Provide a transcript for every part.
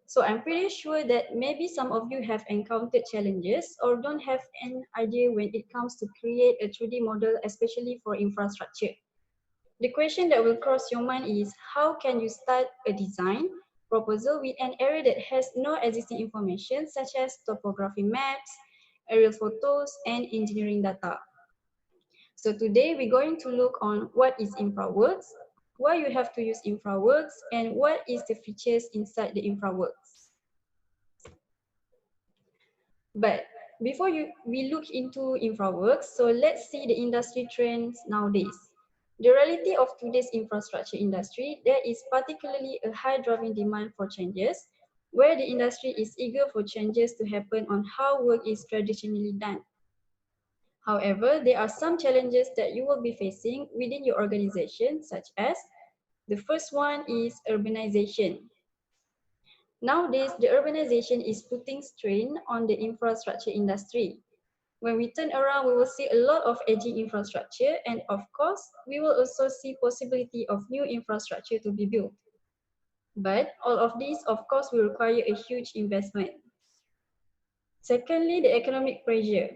So I'm pretty sure that maybe some of you have encountered challenges or don't have an idea when it comes to create a 3D model, especially for infrastructure. The question that will cross your mind is, how can you start a design proposal with an area that has no existing information such as topography maps, aerial photos, and engineering data? So today we're going to look on what is Infraworks, why you have to use Infraworks, and what is the features inside the Infraworks. But before we look into Infraworks, so let's see the industry trends nowadays. The reality of today's infrastructure industry, there is particularly a high driving demand for changes, where the industry is eager for changes to happen on how work is traditionally done. However, there are some challenges that you will be facing within your organization, such as the first one is urbanization. Nowadays, the urbanization is putting strain on the infrastructure industry. When we turn around, we will see a lot of aging infrastructure, and of course, we will also see possibility of new infrastructure to be built. But all of these, of course, will require a huge investment. Secondly, the economic pressure.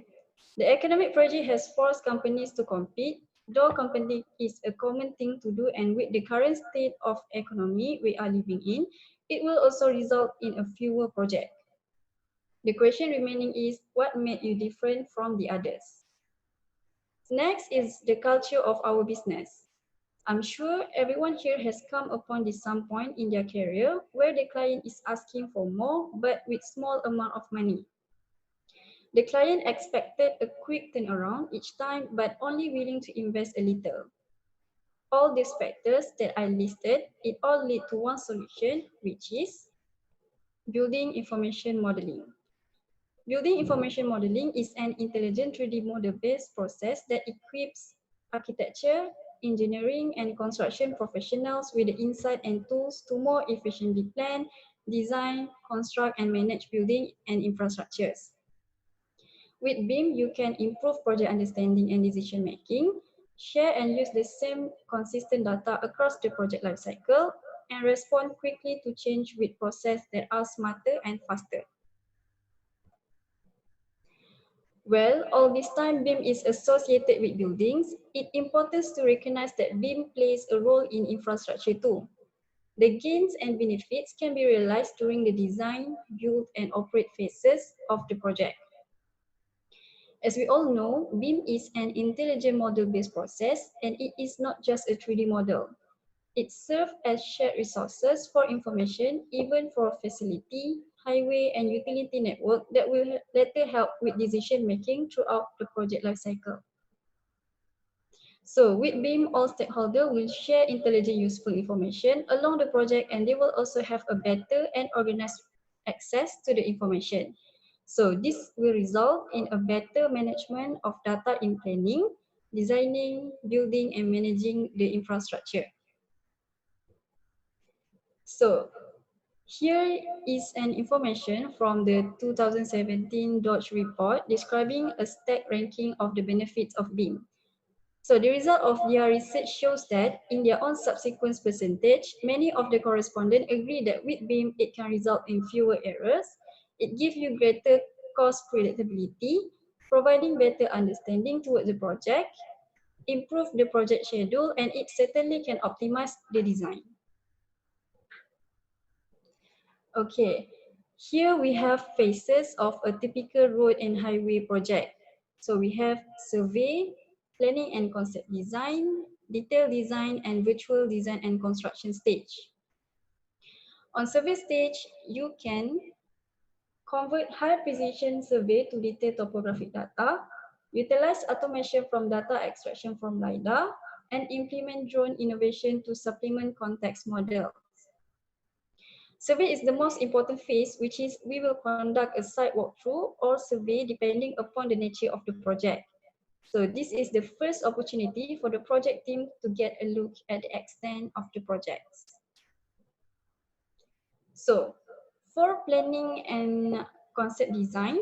The economic pressure has forced companies to compete, though competing is a common thing to do, and with the current state of economy we are living in, it will also result in a fewer projects. The question remaining is, what made you different from the others? Next is the culture of our business. I'm sure everyone here has come upon this some point in their career where the client is asking for more but with small amount of money. The client expected a quick turnaround each time but only willing to invest a little. All these factors that I listed, it all lead to one solution, which is building information modeling. Building information modeling is an intelligent 3D model-based process that equips architecture, engineering, and construction professionals with the insight and tools to more efficiently plan, design, construct, and manage building and infrastructures. With BIM, you can improve project understanding and decision making, share and use the same consistent data across the project lifecycle, and respond quickly to change with processes that are smarter and faster. Well, all this time BIM is associated with buildings, it's important to recognize that BIM plays a role in infrastructure too. The gains and benefits can be realized during the design, build, and operate phases of the project. As we all know, BIM is an intelligent model-based process, and it is not just a 3D model. It serves as shared resources for information, even for facility, highway, and utility network that will later help with decision making throughout the project lifecycle. So with BIM, all stakeholders will share intelligent, useful information along the project, and they will also have a better and organized access to the information. So this will result in a better management of data in planning, designing, building, and managing the infrastructure. So here is an information from the 2017 Dodge report describing a stack ranking of the benefits of BIM. So the result of their research shows that in their own subsequent percentage, many of the correspondents agree that with BIM, it can result in fewer errors. It gives you greater cost predictability, providing better understanding towards the project, improve the project schedule, and it certainly can optimize the design. Okay, here we have phases of a typical road and highway project. So we have survey, planning and concept design, detailed design, and virtual design and construction stage. On survey stage, you can convert high precision survey to detailed topographic data, utilize automation from data extraction from LiDAR, and implement drone innovation to supplement context models. Survey is the most important phase, which is we will conduct a site walkthrough or survey depending upon the nature of the project. So this is the first opportunity for the project team to get a look at the extent of the projects. So for planning and concept design,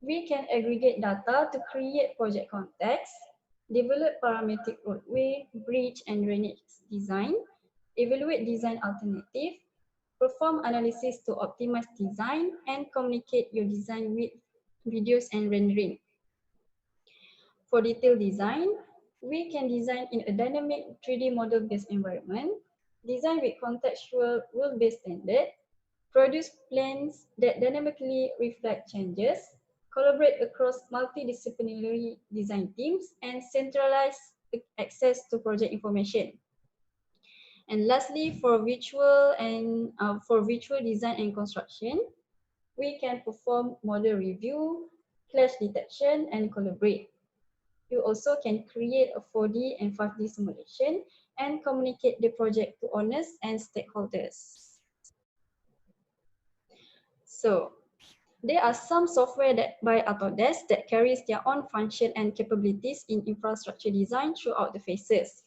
we can aggregate data to create project context, develop parametric roadway, bridge, and drainage design, evaluate design alternative, perform analysis to optimize design, and communicate your design with videos and rendering. For detailed design, we can design in a dynamic 3D model-based environment, design with contextual rule-based standard, produce plans that dynamically reflect changes, collaborate across multidisciplinary design teams, and centralize access to project information. And lastly, for virtual design and construction, we can perform model review, clash detection, and collaborate. You also can create a 4D and 5D simulation and communicate the project to owners and stakeholders. So, there are some software that by Autodesk that carries their own function and capabilities in infrastructure design throughout the phases.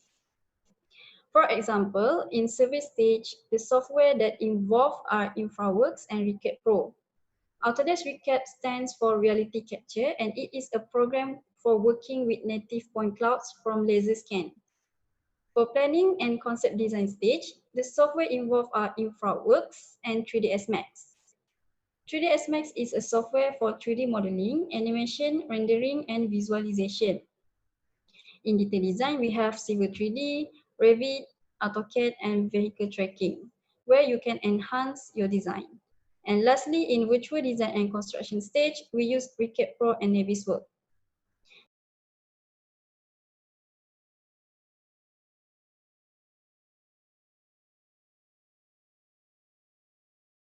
For example, in service stage, the software that involved are Infraworks and Recap Pro. Autodesk Recap stands for Reality Capture, and it is a program for working with native point clouds from LaserScan. For planning and concept design stage, the software involved are Infraworks and 3ds Max. 3ds Max is a software for 3D modeling, animation, rendering, and visualization. In detail design, we have Civil 3D, Revit, AutoCAD, and vehicle tracking, where you can enhance your design. And lastly, in virtual design and construction stage, we use Recap Pro and Navisworks.